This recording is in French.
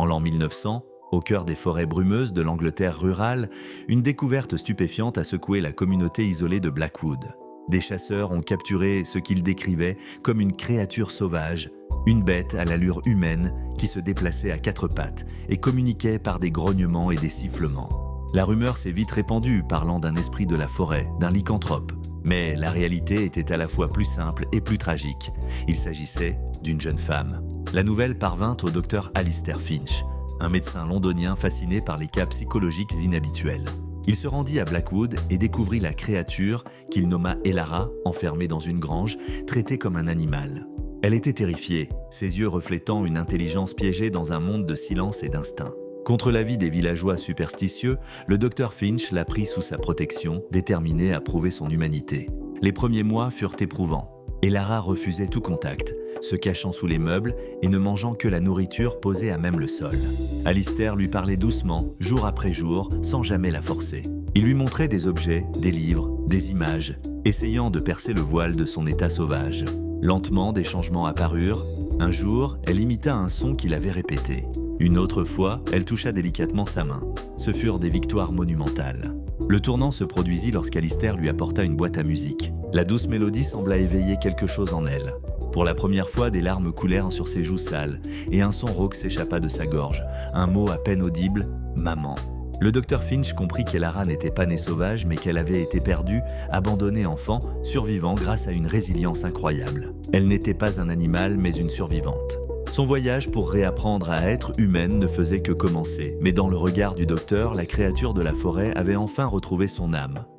En l'an 1900, au cœur des forêts brumeuses de l'Angleterre rurale, une découverte stupéfiante a secoué la communauté isolée de Blackwood. Des chasseurs ont capturé ce qu'ils décrivaient comme une créature sauvage, une bête à l'allure humaine qui se déplaçait à quatre pattes et communiquait par des grognements et des sifflements. La rumeur s'est vite répandue parlant d'un esprit de la forêt, d'un lycanthrope. Mais la réalité était à la fois plus simple et plus tragique. Il s'agissait d'une jeune femme. La nouvelle parvint au docteur Alistair Finch, un médecin londonien fasciné par les cas psychologiques inhabituels. Il se rendit à Blackwood et découvrit la créature qu'il nomma Elara, enfermée dans une grange, traitée comme un animal. Elle était terrifiée, ses yeux reflétant une intelligence piégée dans un monde de silence et d'instinct. Contre l'avis des villageois superstitieux, le docteur Finch la prit sous sa protection, déterminé à prouver son humanité. Les premiers mois furent éprouvants. Elara refusait tout contact, se cachant sous les meubles et ne mangeant que la nourriture posée à même le sol. Alistair lui parlait doucement, jour après jour, sans jamais la forcer. Il lui montrait des objets, des livres, des images, essayant de percer le voile de son état sauvage. Lentement, des changements apparurent. Un jour, elle imita un son qu'il avait répété. Une autre fois, elle toucha délicatement sa main. Ce furent des victoires monumentales. Le tournant se produisit lorsqu'Alistair lui apporta une boîte à musique. La douce mélodie sembla éveiller quelque chose en elle. Pour la première fois, des larmes coulèrent sur ses joues sales et un son rauque s'échappa de sa gorge. Un mot à peine audible, « maman ». Le docteur Finch comprit qu'Elara n'était pas née sauvage, mais qu'elle avait été perdue, abandonnée enfant, survivant grâce à une résilience incroyable. Elle n'était pas un animal, mais une survivante. Son voyage pour réapprendre à être humaine ne faisait que commencer, mais dans le regard du docteur, la créature de la forêt avait enfin retrouvé son âme.